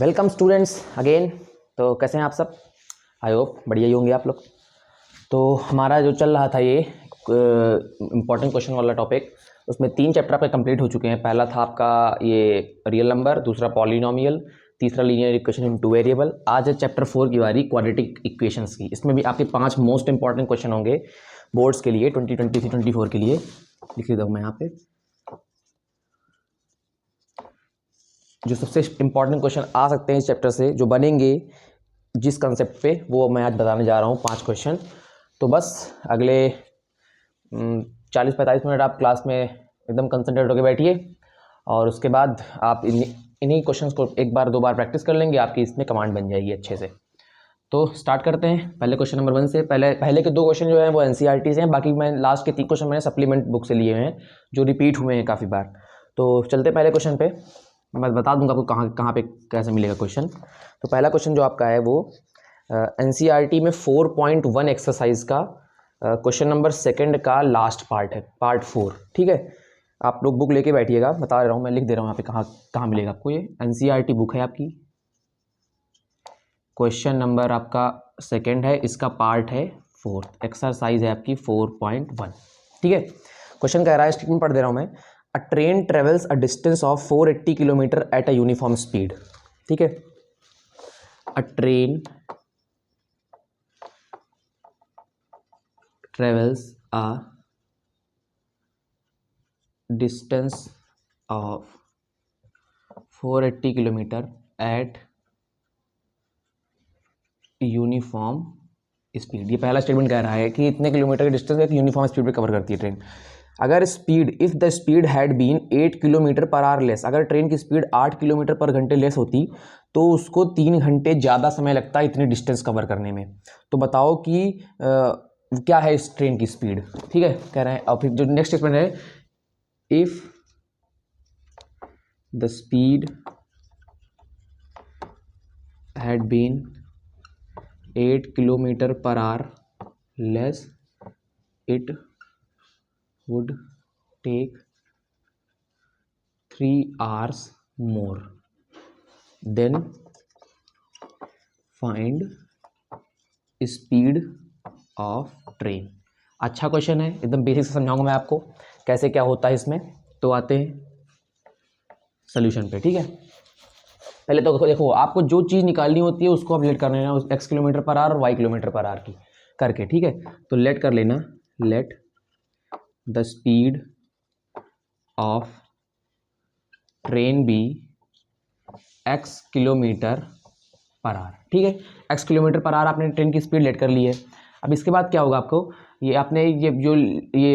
Welcome students again. तो कैसे हैं आप सब? आई होप बढ़िया ही होंगे आप लोग। तो हमारा जो चल रहा था ये इम्पॉर्टेंट क्वेश्चन वाला टॉपिक, उसमें 3 चैप्टर आपके कंप्लीट हो चुके हैं। पहला था आपका ये रियल नंबर, दूसरा पॉलिनोमियल, तीसरा लीनियर इक्वेशन इन 2 वेरिएबल। आज है चैप्टर 4 की बारी, क्वाड्रेटिक इक्वेशंस की। इसमें भी आपके 5 मोस्ट इंपॉर्टेंट क्वेश्चन होंगे बोर्ड्स के लिए 2023-24 के लिए। लिख देता हूँ मैं यहाँ पे जो सबसे इंपॉर्टेंट क्वेश्चन आ सकते हैं इस चैप्टर से, जो बनेंगे जिस कंसेप्ट पे, वो मैं आज बताने जा रहा हूँ 5 क्वेश्चन। तो बस अगले 40-45 मिनट आप क्लास में एकदम कंसंट्रेट होकर बैठिए और उसके बाद आप इन्हीं क्वेश्चंस को एक बार 2 बार प्रैक्टिस कर लेंगे, आपकी इसमें कमांड बन जाएगी अच्छे से। तो स्टार्ट करते हैं पहले क्वेश्चन नंबर 1 से। पहले के 2 क्वेश्चन जो हैं वो एनसीईआरटी से हैं, बाकी मैं लास्ट के 3 क्वेश्चन मैंने सप्लीमेंट बुक से लिए हैं जो रिपीट हुए हैं काफ़ी बार। तो चलते पहले क्वेश्चन पे, मैं बता दूंगा आपको कहाँ पे कैसे मिलेगा क्वेश्चन। तो पहला क्वेश्चन जो आपका है वो एनसीईआरटी में 4.1 एक्सरसाइज का क्वेश्चन नंबर 2 का लास्ट पार्ट है, पार्ट 4। ठीक है, आप लोग बुक लेके बैठिएगा, बता रहा हूँ मैं, लिख दे रहा हूँ यहाँ पे कहाँ मिलेगा आपको। ये एनसीईआरटी बुक है आपकी, क्वेश्चन नंबर आपका 2 है, इसका पार्ट है 4, एक्सरसाइज है आपकी 4.1। ठीक है, क्वेश्चन कह रहा है, स्टेटमेंट पढ़ दे रहा हूँ मैं। अ train travels a distance of 480 kilometre at a uniform speed. ठीक है, अ train travels a distance of 480 kilometre eight uniform speed. ये पहला स्टेटमेंट कह रहा है कि इतने किलोमीटर के डिस्टेंस एक यूनिफॉर्म स्पीड पे कवर करती है ट्रेन। अगर speed, if the speed had been 8 kilometre per hour less, अगर ट्रेन की स्पीड 8 किलोमीटर पर घंटे लेस होती तो उसको 3 घंटे ज़्यादा समय लगता है इतनी डिस्टेंस कवर करने में। तो बताओ कि क्या है इस ट्रेन की स्पीड। ठीक है, कह रहे हैं। और फिर जो नेक्स्ट स्टेटमेंट है, if the speed had been 8 kilometre per hour less, it would take 3 hours more, then find speed of train। अच्छा क्वेश्चन है, एकदम बेसिक से समझाऊंगा मैं आपको कैसे क्या होता है इसमें। तो आते हैं सोल्यूशन पे। ठीक है, पहले तो देखो, आपको जो चीज़ निकालनी होती है उसको आप लेट कर लेना, एक्स किलोमीटर पर आवर और वाई किलोमीटर पर आवर की करके। ठीक है, तो लेट कर लेना, let the speed of train be x kilometre per hour. ठीक है, x किलोमीटर पर आवर आपने ट्रेन की स्पीड लेट कर ली है। अब इसके बाद क्या होगा आपको, ये आपने ये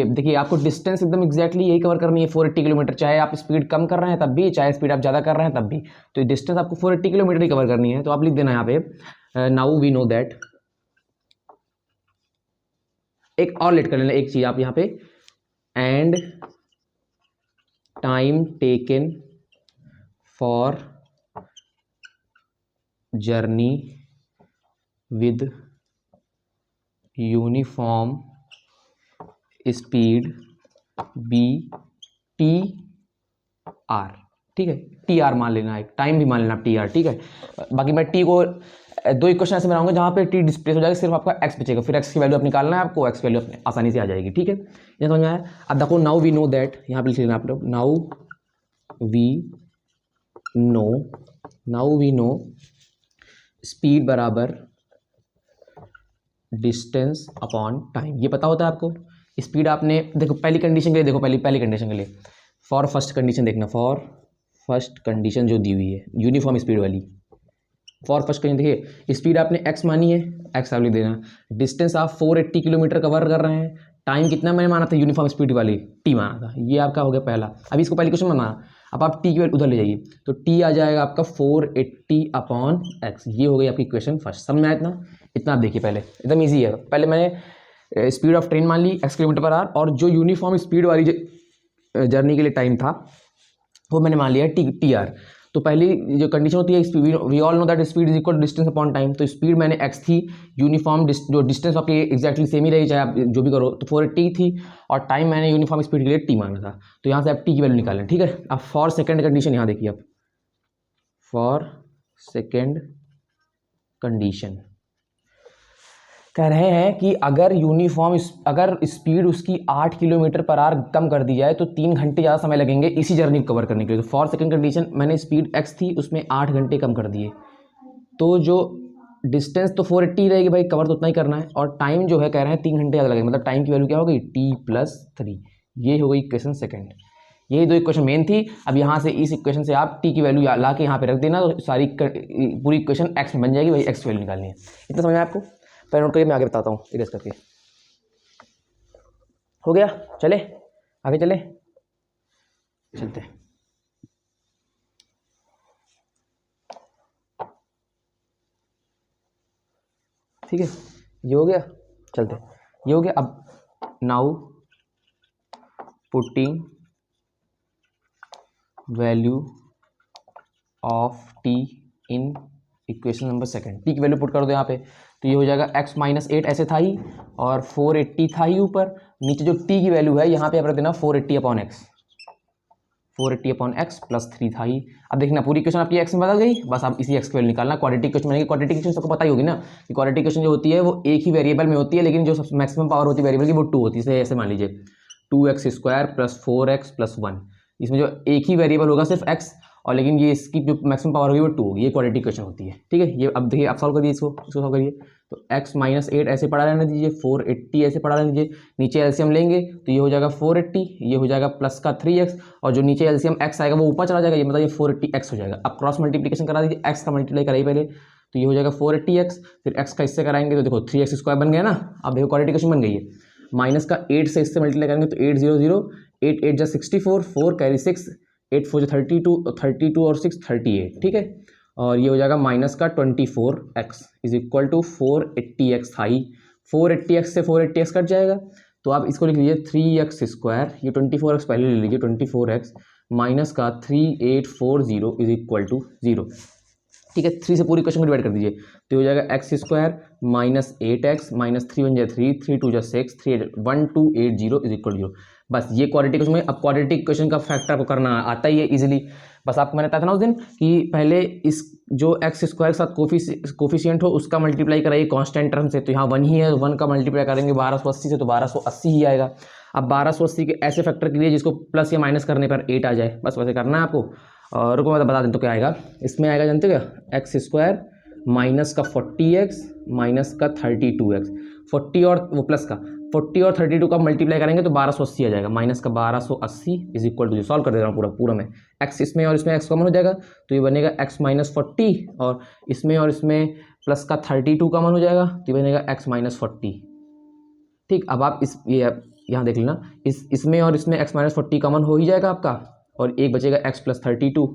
देखिए, आपको डिस्टेंस एकदम एग्जैक्टली यही कवर करनी है, 480 किलोमीटर। चाहे आप स्पीड कम कर रहे हैं तब भी, चाहे स्पीड आप ज़्यादा कर रहे हैं तब भी, तो डिस्टेंस आपको 480 किलोमीटर ही कवर करनी है। तो आप लिख देना यहाँ पे, नाउ वी नो दैट। एक और लेट कर लेना, एक चीज़ आप यहाँ पे, and time taken for journey with uniform speed be t hour. ठीक है, टी आर मान लेना, एक टाइम भी मान लेना टी आर। ठीक है, बाकी मैं टी को 2 इक्वेशन ऐसे बनाऊंगा जहाँ पे टी डिस्प्लेस हो जाएगा, सिर्फ आपका एक्स बचेगा, फिर एक्स की वैल्यू आप निकालना है आपको, एक्स वैल्यू आसानी से आ जाएगी। ठीक है, ये समझ में आया। अब देखो, नाउ वी नो दैट, यहाँ पे लिख लेना आप लोग, नाउ वी नो स्पीड बराबर डिस्टेंस अपॉन टाइम। ये पता होता है आपको। स्पीड आपने देखो, पहली कंडीशन के लिए देखो, पहली कंडीशन के लिए, फॉर फर्स्ट कंडीशन देखना, फॉर फर्स्ट कंडीशन जो दी हुई है यूनिफॉर्म स्पीड वाली, फॉर फर्स्ट कंडीशन देखिए, स्पीड आपने एक्स मानी है, एक्स आप लिख देना। डिस्टेंस आप 480 किलोमीटर कवर कर रहे हैं, टाइम कितना मैंने माना था यूनिफॉर्म स्पीड वाली, टी माना था। ये आपका हो गया पहला। अभी इसको पहली क्वेश्चन माना, अब आप टी की वैल्यू उधर ले जाइए, तो टी आ जाएगा आपका 480 अपॉन एक्स। ये हो गई आपकी इक्वेशन फर्स्ट। समझ में आया इतना आप देखिए, पहले एकदम ईजी है। पहले मैंने स्पीड ऑफ ट्रेन मान ली x किलोमीटर पर आवर, और जो यूनिफॉर्म स्पीड वाली जर्नी के लिए टाइम था वो मैंने मान लिया टी आर। तो पहली जो कंडीशन होती है, we all know that speed is equal distance upon time. तो स्पीड मैंने x थी, यूनिफॉर्म जो डिस्टेंस आपकी एग्जैक्टली सेम ही रही, चाहे आप जो भी करो, तो 480 थी, और टाइम मैंने यूनिफॉर्म स्पीड के लिए टी माना था। तो यहाँ से आप टी की वैल्यू निकालें। ठीक है, अब फॉर सेकंड कंडीशन यहाँ देखिए, आप फॉर सेकेंड कंडीशन कह रहे हैं कि अगर अगर स्पीड उसकी 8 किलोमीटर पर आवर कम कर दी जाए तो 3 घंटे ज़्यादा समय लगेंगे इसी जर्नी को कवर करने के लिए। तो फॉर सेकंड कंडीशन मैंने स्पीड x थी उसमें 8 घंटे कम कर दिए, तो जो डिस्टेंस तो 480 रहेगी भाई, कवर तो उतना ही करना है, और टाइम जो है कह रहे हैं 3 घंटे ज़्यादा लगेगा, मतलब टाइम की वैल्यू क्या हो गई t+3। ये हो गई इक्वेशन सेकेंड। यही दो इक्वेशन मेन थी। अब यहाँ से इस इक्वेशन से आप t की वैल्यू ला के यहाँ पे रख देना, तो सारी पूरी इक्वेशन x में बन जाएगी, भाई x की वैल्यू निकालनी है। इतना समझ में आपको? पर नोट करिए, मैं आगे बताता हूँ इरेज करके। हो गया? चले आगे चले, चलते हैं। ठीक है, ये हो गया, चलते ये हो गया। अब now putting value of t in equation number second. t की वैल्यू पुट कर दो यहाँ पे, तो ये हो जाएगा x-8 ऐसे था ही, और 480 था ही ऊपर, नीचे जो t की वैल्यू है यहाँ पे आप रख देना 480/x, 480/x प्लस 3 था ही। अब देखना पूरी इक्वेशन आपकी x में बदल गई, बस आप इसी x की वैल्यू निकालना। क्वाड्रेटिक इक्वेशन बनेगी, क्वाड्रेटिक इक्वेशन सबको पता ही होगी ना कि क्वाड्रेटिक इक्वेशन जो होती है वो एक ही वेरिएबल में होती है, लेकिन जो मैक्सिमम पावर होती है वेरिएबल की वो 2 होती है। ऐसे मान लीजिए 2x² + 4x + 1, इसमें जो एक ही वेरिएबल होगा सिर्फ x, और लेकिन ये इसकी जो मैक्सिमम पावर होगी वो 2 होगी। ये क्वाड्रेटिक इक्वेशन होती है, ठीक है। ये अब देखिए, आप सॉल्व करिए इसको सॉल्व करिए। तो x-8 ऐसे पड़ा रहने दीजिए, 480 ऐसे पड़ा रहने दीजिए, नीचे एलसीएम लेंगे तो ये हो जाएगा 480, ये हो जाएगा प्लस का 3x, और जो नीचे एलसीएम x आएगा वो ऊपर चला जाएगा, ये मतलब ये 480x हो जाएगा। अब क्रॉस मल्टीप्लिकेशन करा दीजिए, x का मल्टीप्लाई कराइए पहले, तो ये हो जाएगा 480x, फिर x का इससे कराएंगे तो देखो 3x² बन गया ना। अब देखो क्वाड्रेटिक इक्वेशन बन गई है, माइनस का 8 से इससे मल्टीप्लाई करेंगे तो 8 0 0, 8 8 जा 64, 4 कैरी 6, 8 4 जा 32 और 6 38, ठीक है। और ये हो जाएगा माइनस का 24x is equal to 480x था ही, 480x से 480x कट जाएगा, तो आप इसको लिख लीजिए 3x², ये 24x पहले ले लीजिए, 24x माइनस का 3840 इज इक्वल टू 0, ठीक है। 3 से पूरी क्वेश्चन को डिवाइड कर दीजिए, तो हो जाएगा x² माइनस 8x माइनस 3 1 जा 3, 3 2 जा 6, 3 1280 इज इक्वल टू 0। बस ये क्वाड्रेटिक क्वेश्चन में, अब क्वाड्रेटिक क्वेश्चन का फैक्टर को करना आता ही है इजीली। बस आपको मैंने बताया था ना उस दिन कि पहले इस जो x² के साथ कोफिशिएंट हो उसका मल्टीप्लाई कराइए कांस्टेंट टर्म से, तो यहाँ 1 ही है, 1 का मल्टीप्लाई करेंगे 1280 से तो 1280 ही आएगा। अब 1280 के ऐसे फैक्टर के लिए जिसको प्लस या माइनस करने पर 8 आ जाए, बस वैसे करना है आपको। और रुको मैं बता दें तो क्या आएगा इसमें, आएगा जानते हो क्या, x² माइनस का 40x माइनस का 32x, 40 और वो प्लस का 40 और 32 का मल्टीप्लाई करेंगे तो 1280 आ जाएगा, माइनस का 1280 इज इक्वल टू, सॉल्व कर दे रहा हूँ पूरा में, x इसमें और इसमें x कॉमन हो जाएगा, तो ये बनेगा x माइनस 40, और इसमें प्लस का 32 कॉमन हो जाएगा, तो ये बनेगा x माइनस 40, ठीक। अब आप ये यहाँ देख लेना, इसमें और इसमें x माइनस 40 कॉमन हो ही जाएगा आपका, और एक बचेगा x प्लस 32।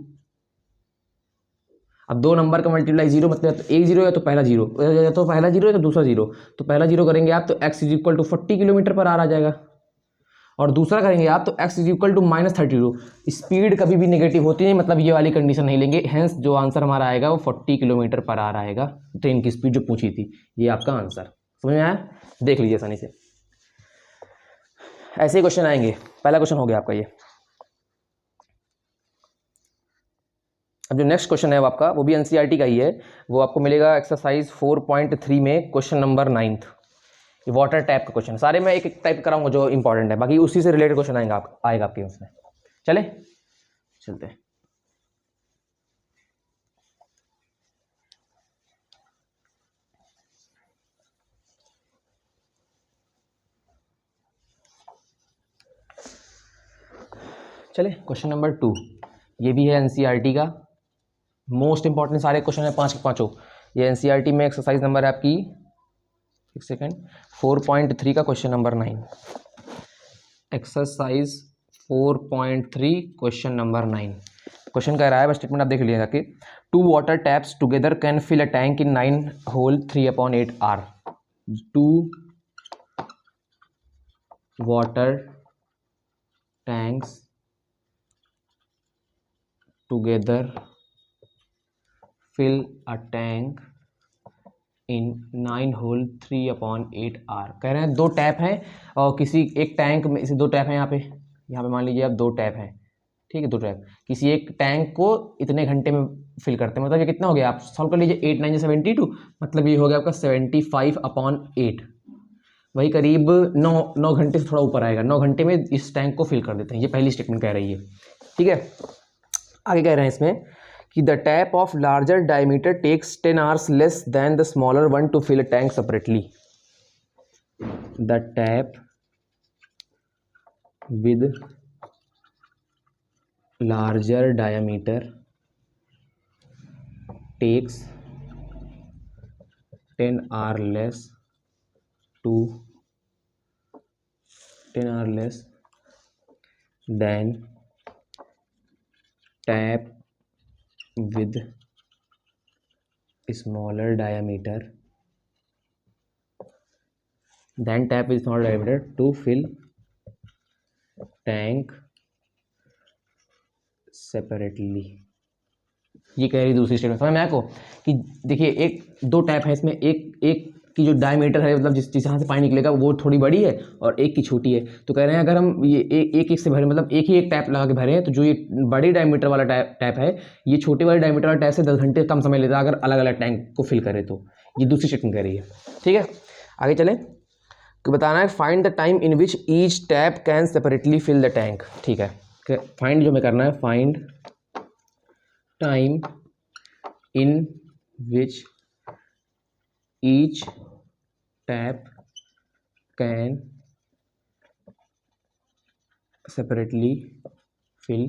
अब दो नंबर का मल्टीप्लाई 0 मतलब तो एक 0 या तो पहला 0, या तो पहला 0 या तो दूसरा 0, तो पहला 0 करेंगे आप तो x is equal to 40 kilometre per आ जाएगा, और दूसरा करेंगे आप तो x is equal to -32। Speed कभी भी नेगेटिव होती है, मतलब ये वाली कंडीशन नहीं लेंगे, हेंस जो आंसर हमारा आएगा वो 40 किलोमीटर पर आएगा, ट्रेन की स्पीड जो पूछी थी, ये आपका आंसर। समझ में आया? देख लीजिए आसानी से, ऐसे ही क्वेश्चन आएंगे। पहला क्वेश्चन हो गया आपका ये। अब जो नेक्स्ट क्वेश्चन है वो आपका, वो भी एनसीईआरटी का ही है, वो आपको मिलेगा एक्सरसाइज 4.3 में क्वेश्चन नंबर 9th। ये वाटर टैप का क्वेश्चन, सारे मैं एक एक टाइप कराऊंगा जो इंपॉर्टेंट है, बाकी उसी से रिलेटेड क्वेश्चन आएगा आपके उसमें। चले चलते हैं। चले क्वेश्चन नंबर 2, ये भी है एनसीईआरटी का, मोस्ट इंपॉर्टेंट सारे क्वेश्चन है 5 के 5। ये एनसीईआरटी में एक्सरसाइज नंबर है आपकी, एक सेकेंड, 4.3 का question number 9, exercise 4.3 question number 9। Question कह रहा है, बस स्टेटमेंट आप देख लीजिएगा कि 2 water taps together can fill a tank in 9 whole 3/8 hour. 2 water tanks together fill a tank in 9 whole 3/8 hour. कह रहे हैं 2 टैप हैं और किसी एक टैंक में से 2 टैप हैं, यहाँ पे मान लीजिए आप 2 टैप हैं, ठीक है, 2 टैप किसी एक टैंक को इतने घंटे में फिल करते हैं। मतलब ये कितना हो गया, आप सॉल्व कर लीजिए, 8 9 72, मतलब ये हो गया आपका 75/8, वही करीब 9 घंटे से थोड़ा ऊपर आएगा। 9 घंटे में इस टैंक को फिल कर देते हैं, ये पहली स्टेटमेंट कह रही है। ठीक है, आगे कह रहे हैं इसमें कि the tap of larger diameter takes 10 hours less than the smaller one to fill a tank separately. The tap with larger diameter takes 10 hour less than tap with smaller diameter to fill tank separately. ये कह रही दूसरी statement, समझ में आपको कि देखिए एक 2 टैप है इसमें, एक की जो डायमीटर है मतलब जिस जहाँ से पानी निकलेगा वो थोड़ी बड़ी है और एक की छोटी है। तो कह रहे हैं अगर हम ये एक से भरें, मतलब एक ही एक टैप लगा के भरे हैं, तो जो ये बड़ी डायमीटर वाला टैप है ये छोटे वाले डायमीटर वाला टैप से 10 घंटे कम समय लेता है अगर अलग अलग टैंक को फिल करे तो। ये दूसरी स्टेटमेंट कह रही है। ठीक है, आगे चलें। तो बताना है find the time in which each tap can separately fill the tank. ठीक है, फाइंड जो हमें करना है, find time in which each tap can separately fill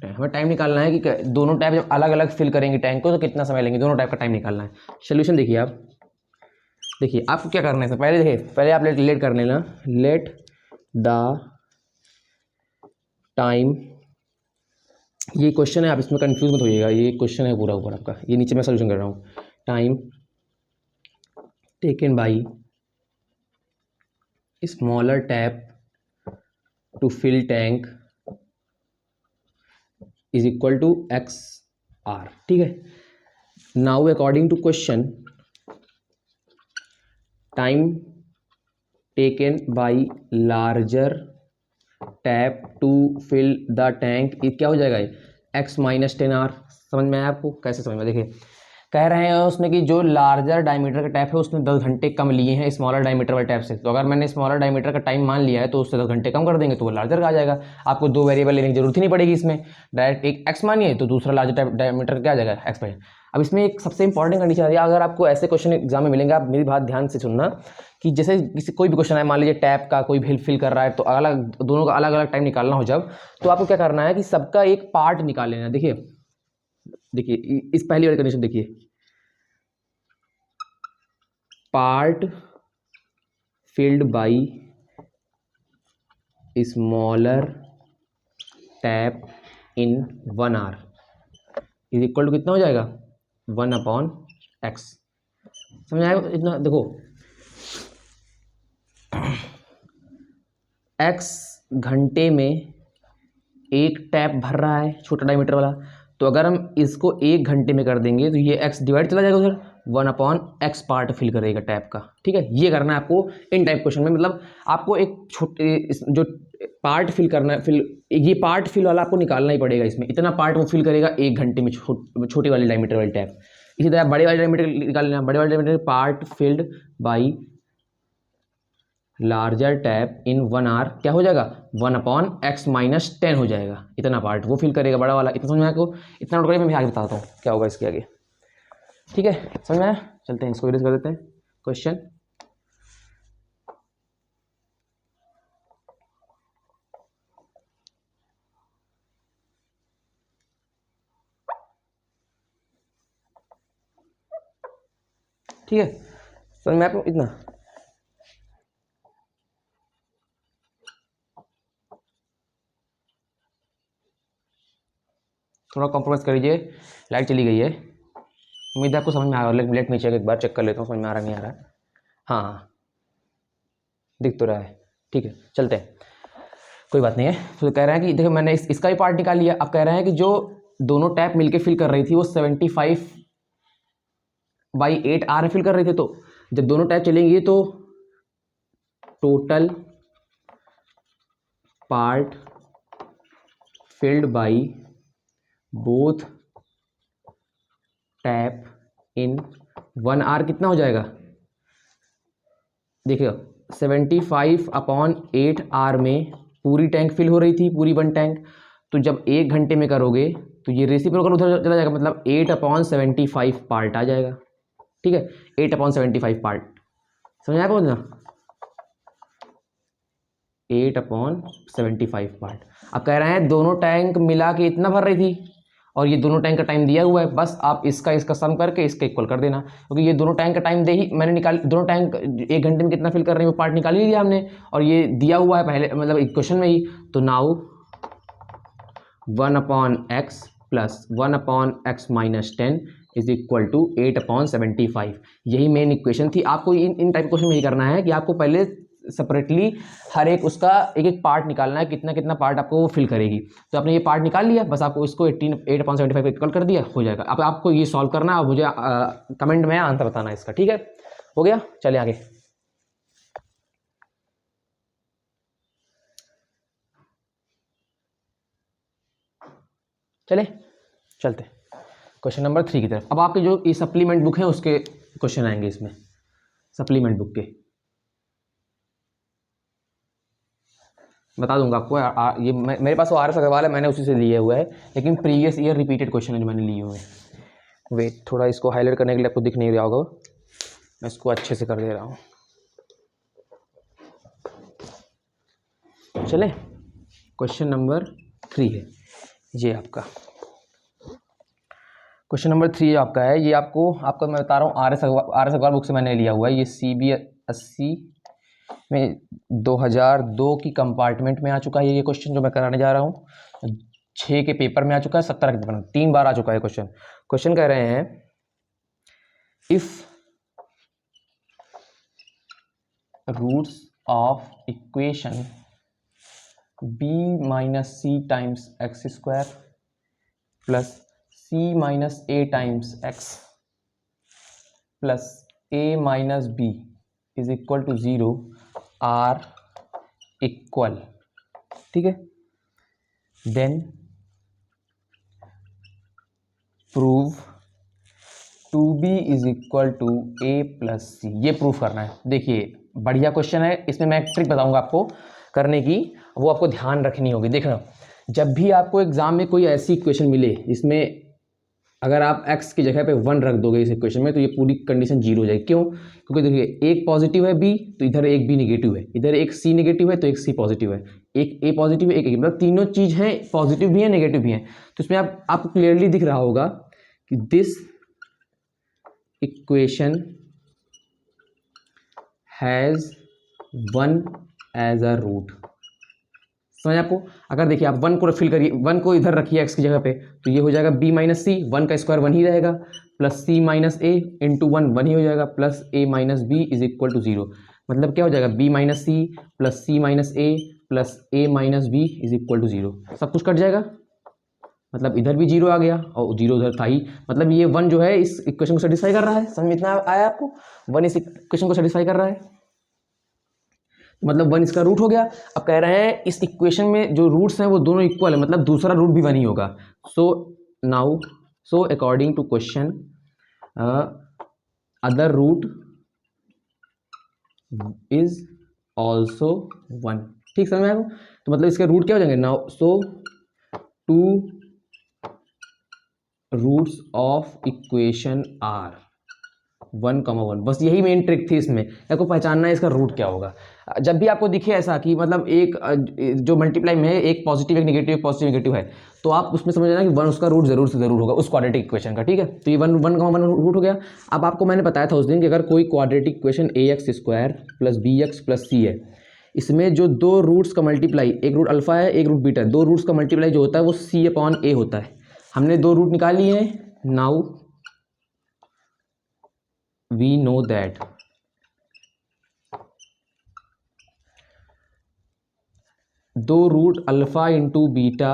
tank. हमें टाइम निकालना है कि दोनों टैप जब अलग अलग फिल करेंगे टैंक को तो कितना समय लेंगे, दोनों टैप का टाइम निकालना है। सोल्यूशन देखिए आप, देखिए आपको क्या करना है, पहले देखिए पहले आप लेट कर लेना, लेट द टाइम, ये क्वेश्चन है आप इसमें कंफ्यूज मत होइएगा, ये क्वेश्चन है पूरा ऊपर आपका, ये नीचे मैं सोल्यूशन कर रहा हूँ। Time taken by smaller tap to fill tank is equal to XR। ठीक है, now according to question time taken by larger tap to fill the tank, ये क्या हो जाएगा, X - 10R। समझ में आया आपको, कैसे समझ में, देखिए कह रहे हैं उसमें कि जो लार्जर डायमीटर का टैप है उसने 10 घंटे कम लिए हैं स्मॉलर डायमीटर वाले टैप से। तो अगर मैंने स्मॉलर डायमीटर का टाइम मान लिया है तो उससे 10 घंटे कम कर देंगे तो वो लार्जर का आ जाएगा। आपको 2 वेरिएबल लेने की जरूरत ही नहीं पड़ेगी इसमें, डायरेक्ट एक X मानिए तो दूसरा लार्जर डायमीटर का क्या आ जाएगा, X बाई। अब इसमें एक सबसे इंपॉर्टेंट कंडीशन आ रही है, अगर आपको ऐसे क्वेश्चन एग्जाम में मिलेंगे, आप मेरी बात ध्यान से सुनना कि जैसे किसी कोई भी क्वेश्चन है, मान लीजिए टैप का कोई फिल कर रहा है तो अलग दोनों का अलग अलग टाइम निकालना हो जब, तो आपको क्या करना है कि सबका एक पार्ट निकाल लेना। देखिए इस पहली वाली कंडीशन देखिए, part filled by smaller tap in 1 hour is equal to कितना हो जाएगा, 1/x। समझ आएगा इतना, देखो x घंटे में एक टैप भर रहा है छोटा डायमीटर वाला, तो अगर हम इसको 1 घंटे में कर देंगे तो ये x डिवाइड चला जाएगा उधर, 1/x पार्ट फिल करेगा टैप का। ठीक है, ये करना है आपको इन टाइप क्वेश्चन में, मतलब आपको एक छोटे जो पार्ट फिल करना है, ये पार्ट फिल वाला आपको निकालना ही पड़ेगा। इसमें इतना पार्ट वो फिल करेगा 1 घंटे में छोटी वाली डायमीटर वाली टैप। इसी तरह बड़े वाले डायमीटर निकाल लेना, बड़े वाले diameter part filled by larger tap in 1 hour क्या हो जाएगा, 1/x - 10 हो जाएगा। इतना पार्ट वो फिल करेगा बड़ा वाला। इतना समझ में आपको, इतना नोट करिए, मैं आगे बताता हूँ क्या होगा इसके आगे। ठीक है, समझ में आया, चलते हैं इसको इरेज कर देते हैं क्वेश्चन। ठीक है, समझ में आपको इतना, थोड़ा कॉम्प्रोमाइज़ कर लीजिए, लाइट चली गई है, उम्मीद है आपको समझ में आ रहा है। लेट मी चेक, एक बार चेक कर लेता हूँ समझ में आ रहा नहीं आ रहा। हाँ हाँ दिख तो रहा है। ठीक है, चलते हैं, कोई बात नहीं है। तो कह रहे हैं कि देखो मैंने इसका भी पार्ट निकाल लिया। अब कह रहे हैं कि जो दोनों टैप मिलके फिल कर रही थी वो 75/8R फिल कर रहे थे, तो जब दोनों टैप चलेंगी तो total part filled by both tap in 1 hour कितना हो जाएगा, देखिए 75/8 आवर में पूरी टैंक फिल हो रही थी, पूरी 1 टैंक। तो जब 1 घंटे में करोगे तो ये रेसिप्रोकल उधर चला जाएगा, मतलब 8/75 पार्ट आ जाएगा। ठीक है, 8/75 पार्ट, समझ आया बोलना, 8/75 पार्ट। अब कह रहे हैं दोनों टैंक मिला के इतना भर रही थी और ये दोनों टैंक का टाइम दिया हुआ है, बस आप इसका सम करके इसका इक्वल कर देना, क्योंकि ये दोनों टैंक का टाइम दे ही मैंने निकाल, दोनों टैंक 1 घंटे में कितना फिल कर रहे हैं वो पार्ट निकाल ही लिया हमने, और ये दिया हुआ है पहले मतलब इक्वेशन में ही। तो now 1/x plus 1/x minus 10 is equal to 8/75। यही मेन इक्वेशन थी। आपको इन टाइप क्वेश्चन में यही करना है कि आपको पहले सेपरेटली हर एक उसका एक एक पार्ट निकालना है, कितना कितना पार्ट आपको वो फिल करेगी। तो आपने ये पार्ट निकाल लिया, बस आपको इसको 8/75 इक्वल कर दिया, हो जाएगा। अब आपको ये सॉल्व करना है और मुझे कमेंट में आंसर बताना है इसका। ठीक है, हो गया, चले आगे। चलते क्वेश्चन नंबर 3 की तरफ। अब आपके जो ये सप्लीमेंट बुक है उसके क्वेश्चन आएंगे इसमें, सप्लीमेंट बुक के बता दूंगा आपको। ये मेरे पास वो RS अग्रवाल है, मैंने उसी से लिया हुआ है, लेकिन प्रीवियस ईयर रिपीटेड क्वेश्चन है जो मैंने लिए हुए हैं। वेट, थोड़ा इसको हाईलाइट करने के लिए आपको दिख नहीं रहा होगा, मैं इसको अच्छे से कर दे रहा हूँ। चले, क्वेश्चन नंबर 3 है ये आपका। क्वेश्चन नंबर 3 आपका है, ये आपका मैं बता रहा हूँ RS अग्रवाल बुक से मैंने लिया हुआ है। ये CB80 में 2002 की कंपार्टमेंट में आ चुका है ये क्वेश्चन जो मैं कराने जा रहा हूँ। 6 के पेपर में आ चुका है, 17 के पेपर में 3 बार आ चुका है क्वेश्चन। क्वेश्चन कह रहे हैं if roots of equation b minus c times x square plus c minus a times x plus a minus b is equal to 0 are equal, ठीक है, then prove 2b is equal to a plus c. ये proof करना है। देखिए बढ़िया question है, इसमें मैं एक ट्रिक बताऊंगा आपको करने की, वो आपको ध्यान रखनी होगी। देखना, जब भी आपको एग्जाम में कोई ऐसी इक्वेशन मिले इसमें अगर आप x की जगह पे 1 रख दोगे इस इक्वेशन में, तो ये पूरी कंडीशन 0 हो जाएगी। क्यों? क्योंकि देखिए एक पॉजिटिव है b, तो इधर एक b नेगेटिव है, इधर एक c नेगेटिव है तो एक c पॉजिटिव है, एक a पॉजिटिव है एक a, मतलब तीनों चीज हैं, पॉजिटिव भी है नेगेटिव भी है। तो इसमें आपको क्लियरली दिख रहा होगा कि this equation has 1 as a root. समझ आपको? अगर देखिए आप 1 को फिल करिए, 1 को इधर रखिए x की जगह पे, तो ये हो जाएगा b माइनस सी, 1 का स्क्वायर 1 ही रहेगा, plus c minus A into 1 ही हो जाएगा, plus a minus B is equal to 0। मतलब क्या हो जाएगा, b minus C plus c minus A plus a minus B is equal to 0। सब कुछ कट जाएगा, मतलब इधर भी 0 आ गया और 0 उधर था ही, मतलब ये 1 जो है इस इक्वेशन को सेटिस्फाई कर रहा है। समझ में इतना आया आपको? 1 इस इक्वेशन को सेटिस्फाई कर रहा है, मतलब 1 इसका रूट हो गया। अब कह रहे हैं इस इक्वेशन में जो रूट्स हैं वो दोनों इक्वल है, मतलब दूसरा रूट भी 1 ही होगा। So according to question other root is also 1। ठीक समझ में आया? तो मतलब इसके रूट क्या हो जाएंगे now, so 2 roots of equation are 1,1। बस यही मेन ट्रिक थी इसमें, आपको पहचानना है इसका रूट क्या होगा। जब भी आपको दिखे ऐसा कि मतलब एक जो मल्टीप्लाई में है, एक पॉजिटिव एक नेगेटिव है, तो आप उसमें समझ लेना कि 1 उसका रूट जरूर से जरूर होगा उस क्वाड्रेटिक इक्वेशन का। ठीक है, तो ये 1,1 रूट हो गया। अब आपको मैंने बताया था उस दिन कि अगर कोई quadratic equation ax square plus bx plus c है, इसमें जो 2 रूट्स का मल्टीप्लाई, एक रूट अल्फा है एक रूट बीटा है, 2 रूट्स का मल्टीप्लाई जो होता है वो c/a होता है। हमने 2 रूट निकाल लिए हैं। नाउ we know that दो root alpha into beta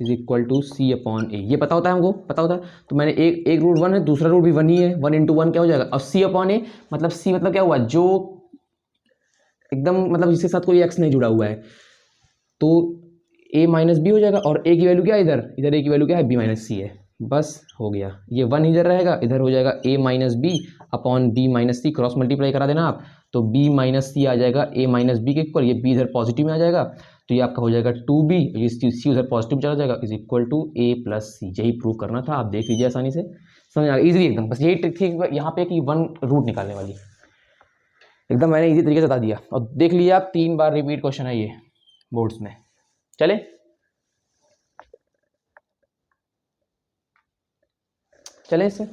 is equal to c/a, ये पता होता है हमको, पता होता है। तो मैंने एक रूट 1 है, दूसरा रूट भी 1 ही है, 1 इंटू 1 क्या हो जाएगा, और c/a मतलब c मतलब क्या हुआ, जो एकदम मतलब जिसके साथ कोई x नहीं जुड़ा हुआ है। तो ए माइनस बी हो जाएगा, और ए की वैल्यू क्या है इधर, इधर ए की वैल्यू क्या है, बी माइनस सी है, बस हो गया। ये 1 इधर रहेगा, इधर हो जाएगा a minus b upon b minus c, cross multiply करा देना आप, तो बी माइनस सी आ जाएगा ए माइनस बी के इक्वल, ये बी इधर पॉजिटिव में आ जाएगा, तो ये आपका हो जाएगा 2b, ये सी उधर पॉजिटिव चला जाएगा, is equal to a plus c. यही प्रूव करना था, आप देख लीजिए आसानी से, समझ आ गया इजीली एकदम। बस यही ट्रिक थी यहाँ पे कि 1 रूट निकालने वाली, एकदम मैंने इजी तरीके से बता दिया, और देख लिया आप 3 बार रिपीट क्वेश्चन है ये बोर्ड्स में। चले चले इससे,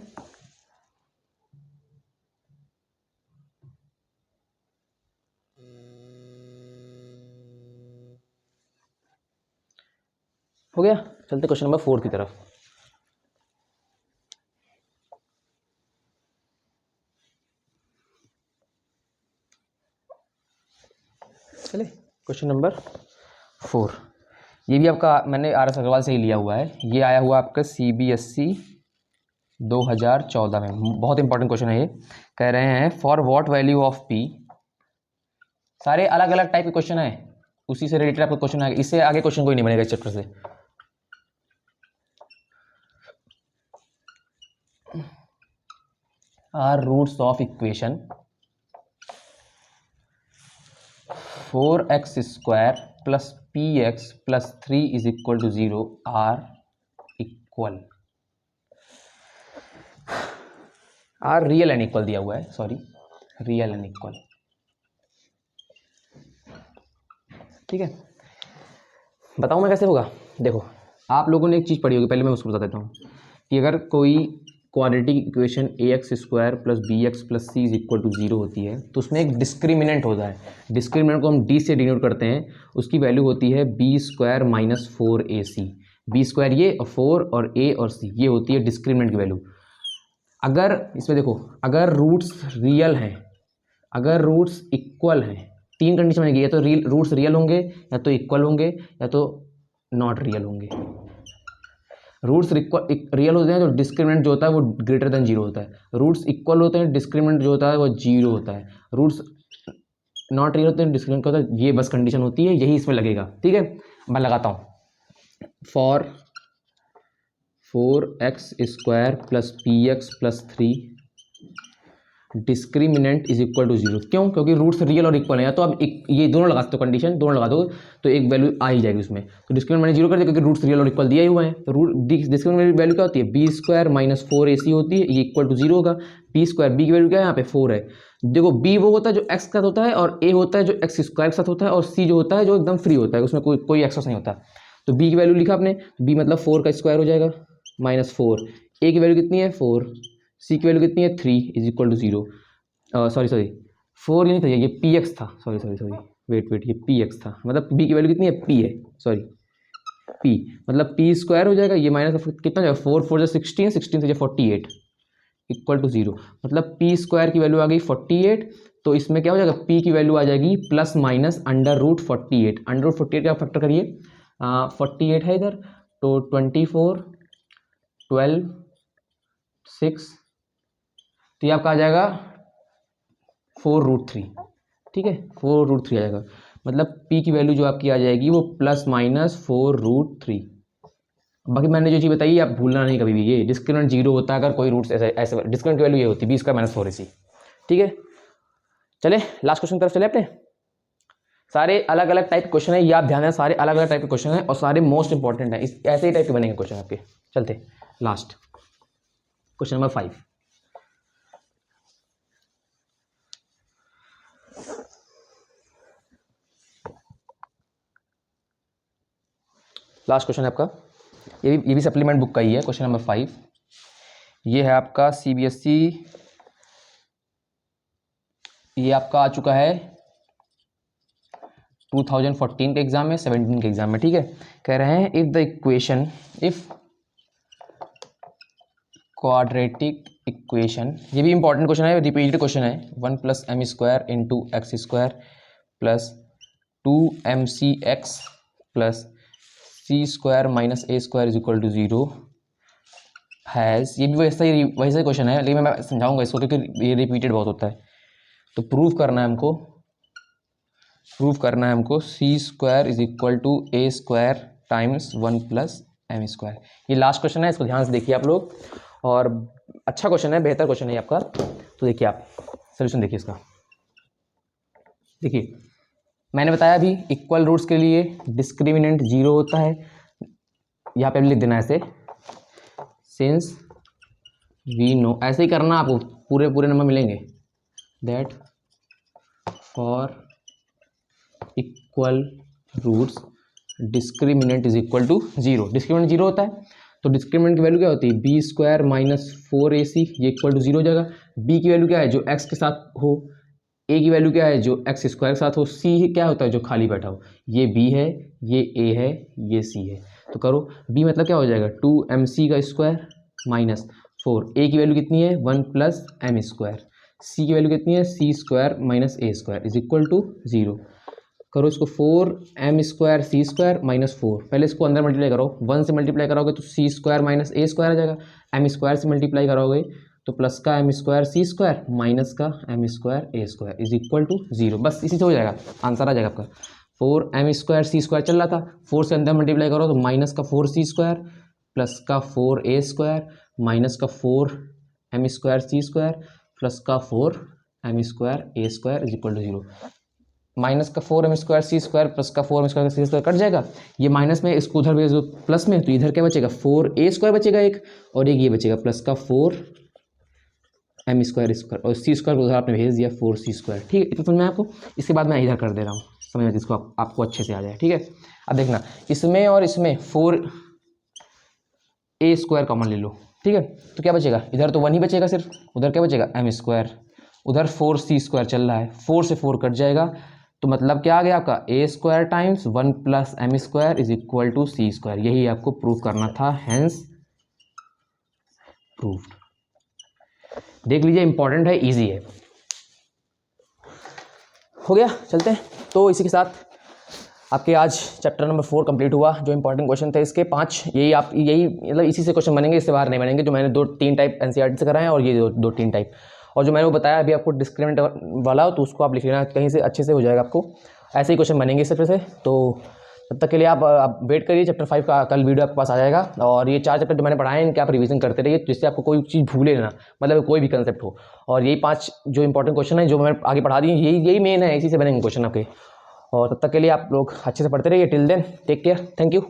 हो गया। चलते क्वेश्चन नंबर 4 की तरफ। चले क्वेश्चन नंबर 4, ये भी आपका मैंने आर एस अग्रवाल से ही लिया हुआ है, ये आया हुआ आपका CBSE 2014 में, बहुत इंपॉर्टेंट क्वेश्चन है ये। कह रहे हैं for what value of P, सारे अलग अलग टाइप के क्वेश्चन है, उसी से रिलेटेड आपका क्वेश्चन आएगा, इससे आगे क्वेश्चन कोई नहीं बनेगा इस चैप्टर से। Are roots of equation 4x square plus px plus 3 is equal to 0 are equal, are real and equal दिया हुआ है, सॉरी रियल एंड इक्वल, ठीक है। बताऊं मैं कैसे होगा, देखो आप लोगों ने एक चीज़ पढ़ी होगी, पहले मैं उसको बता देता हूँ कि अगर कोई quadratic equation ax square plus bx plus C is equal to 0 होती है, तो उसमें एक डिस्क्रिमिनेंट होता है, डिस्क्रिमिनेंट को हम d से डिनोट करते हैं, उसकी वैल्यू होती है B square minus 4ac, B square ये और 4 और a और c, ये होती है डिस्क्रिमिनेंट की वैल्यू। अगर इसमें देखो, अगर रूट्स रियल हैं, अगर रूट्स इक्वल हैं, 3 कंडीशन बनेगी, या तो रूट्स रियल होंगे, या तो इक्वल होंगे, या तो नॉट रियल होंगे। रूट्स रियल होते हैं तो डिस्क्रिमिनेंट जो होता है वो ग्रेटर देन 0 होता है, रूट्स इक्वल होते हैं डिस्क्रिमिनेंट जो होता है वो 0 होता है, रूट्स नॉट रियल होते हैं डिस्क्रिमिनेंट का होता है, ये बस कंडीशन होती है, यही इसमें लगेगा, ठीक है। मैं लगाता हूँ for 4x square plus px plus 3 discriminant is equal to 0, क्यों, क्योंकि रूट्स रियल और इक्वल है, या तो आप ये दोनों लगा सकते हो, कंडीशन दोनों लगा दो तो एक वैल्यू आ ही जाएगी उसमें, तो डिस्क्रिमिनेंट मैंने 0 कर दिया क्योंकि रूट्स रियल और इक्वल दिया ही हुआ है, तो रूट डिस्क्रिमिनेंट वैल्यू क्या होती है, बी स्क्वायर माइनस 4ac होती है, ये इक्वल टू 0 होगा, बी स्क्वायर, बी की वैल्यू क्या है यहाँ पे 4 है, देखो बी वो होता है जो एक्स के साथ होता है, और ए होता है जो एक्स स्क्वायर के साथ होता है, और सी जो होता है जो एकदम फ्री होता है, उसमें कोई एक्सेस नहीं होता, तो बी की वैल्यू लिखा आपने, बी मतलब 4 का स्क्वायर हो जाएगा माइनस 4, ए की वैल्यू कितनी है 4, सी की वैल्यू कितनी है 3 इज इक्वल टू 0, सॉरी 4 ये नहीं था, ये पी एक्स था, सॉरी वेट ये पी एक्स था, मतलब बी की वैल्यू कितनी है पी है, सॉरी पी मतलब पी स्क्वायर हो जाएगा, ये माइनस कितना जाएगा 4 से 16, 16 से 48 इक्वल टू 0, मतलब पी स्क्वायर की वैल्यू आ गई 48, तो इसमें क्या हो जाएगा पी की वैल्यू आ जाएगी plus minus under root 48, under root 48 का फैक्टर करिए, 48 है इधर, तो 24 12 6, तो ये आपका आ जाएगा 4√3, ठीक है 4√3 आ जाएगा, मतलब p की वैल्यू जो आपकी आ जाएगी वो प्लस माइनस 4√3। बाकी मैंने जो चीज़ बताई आप भूलना नहीं कभी भी, ये डिस्क्रिमिनेंट 0 होता है अगर कोई रूट्स ऐसे ऐसे, डिस्क्रिमिनेंट की वैल्यू ये होती है बी स्क्वायर माइनस 4ac, ठीक है। चले लास्ट क्वेश्चन की तरफ चले अपने, सारे अलग अलग टाइप के क्वेश्चन है, ये आप ध्यान दें, सारे अलग अलग टाइप के क्वेश्चन है और सारे मोस्ट इंपॉर्टेंट है, इस ऐसे ही टाइप के बनेंगे क्वेश्चन आपके। चलते last question number 5, last question है आपका, ये भी सप्लीमेंट बुक का ही है, क्वेश्चन नंबर 5, ये है आपका CBSE, ये आपका आ चुका है 2014 के एग्जाम में, 17 के एग्जाम में, ठीक है। कह रहे हैं if the equation, if quadratic equation, ये भी इंपॉर्टेंट क्वेश्चन है, रिपीटेड क्वेश्चन है, 1 plus M square into X square plus 2mcx plus C square minus A square is equal to 0 has, ये भी वैसा ही क्वेश्चन है, लेकिन मैं समझाऊंगा इसको क्योंकि ये रिपीटेड बहुत होता है, तो प्रूव करना है हमको प्रूव करना है हमको c square is equal to a square times 1 plus M square. ये लास्ट क्वेश्चन है, इसको ध्यान से देखिए आप लोग, और अच्छा क्वेश्चन है, बेहतर क्वेश्चन है आपका। तो देखिए आप सोल्यूशन देखिए इसका। देखिए मैंने बताया अभी इक्वल रूट्स के लिए डिस्क्रिमिनेंट 0 होता है, यहाँ पे लिख देना है ऐसे, सिंस वी नो, ऐसे ही करना आपको, पूरे पूरे नंबर मिलेंगे, that for equal roots discriminant is equal to 0। Discriminant 0 होता है तो डिस्क्रिमिनेंट की वैल्यू क्या होती है, बी स्क्वायर माइनस 4ac, ये इक्वल टू 0 हो जाएगा। बी की वैल्यू क्या है, जो एक्स के साथ हो, ए की वैल्यू क्या है, जो एक्स स्क्वायर के साथ हो, सी क्या होता है, जो खाली बैठा हो, ये बी है, ये ए है, ये सी है। तो करो बी मतलब क्या हो जाएगा 2mc का स्क्वायर माइनस 4, ए की वैल्यू कितनी है 1 प्लस एम स्क्वायर, सी की वैल्यू कितनी है c square minus A square is equal to 0। करो इसको 4m square C square minus 4, पहले इसको अंदर मल्टीप्लाई करो, 1 से मल्टीप्लाई करोगे तो सी स्क्वायर माइनस ए स्क्वायर आ जाएगा, एम स्क्वायर से मल्टीप्लाई करोगे तो प्लस का M square C square minus का M square A square is equal to 0। बस इसी से हो जाएगा, आंसर आ जाएगा आपका। 4m स्क्वायर सी स्क्वायर चल रहा था, 4 से अंदर मल्टीप्लाई करो तो माइनस का 4c स्क्वायर प्लस का 4a स्क्वायर माइनस का 4m square C square plus का 4m square A square is equal to 0। Minus का 4m square C square plus का 4m square C square cut जाएगा, ये माइनस में इसको उधर भेज दो प्लस में, तो इधर क्या बचेगा 4a स्क्वायर बचेगा एक, और एक ये बचेगा प्लस का 4m स्क्वायर स्क्वायर, और सी स्क्वायर को उधर आपने भेज दिया 4c स्क्वायर। ठीक है, इतना समझ में आपको। इसके बाद मैं इधर कर दे रहा हूँ, समझ में इसको आपको अच्छे से आ जाए। ठीक है, अब देखना इसमें और इसमें 4a स्क्वायर कॉमन ले लो। ठीक है, तो क्या बचेगा, इधर तो 1 ही बचेगा सिर्फ, उधर क्या बचेगा m स्क्वायर, उधर 4c स्क्वायर चल रहा है, 4 से 4 कट जाएगा, तो मतलब क्या आ गया आपका a square times 1 plus M square is equal to C square. यही आपको प्रूव करना था, हैंस प्रूव्ड। देख लीजिए, इंपॉर्टेंट है, इजी है। हो गया, चलते हैं। तो इसी के साथ आपके आज चैप्टर नंबर 4 कंप्लीट हुआ। जो इंपॉर्टेंट क्वेश्चन थे इसके 5, यही मतलब इसी से क्वेश्चन बनेंगे, इससे बाहर नहीं बनेंगे। जो मैंने 2-3 टाइप एनसीईआरटी से कराए हैं, और ये 2-3 टाइप, और जो मैंने वो बताया अभी आपको डिस्क्रिमिनेंट वाला, तो उसको आप लिख लेना कहीं से, अच्छे से हो जाएगा आपको। ऐसे ही क्वेश्चन बनेंगे इस तरह से। तो तब तक के लिए आप वेट करिए, चैप्टर 5 का कल वीडियो आपके पास आ जाएगा। और ये 4 चैप्टर जो मैंने पढ़ाए हैं, इनके आप रिवीजन करते रहिए, जिससे आपको कोई चीज़ भूले ना, मतलब कोई भी कंसेप्ट हो। और यही 5 जो इंपॉर्टेंट क्वेश्चन है जो मैं आगे पढ़ा दी, यही मेन है, इसी से बनेंगे क्वेश्चन आपके। और तब तक के लिए आप लोग अच्छे से पढ़ते रहिए। Till then take care, thank you.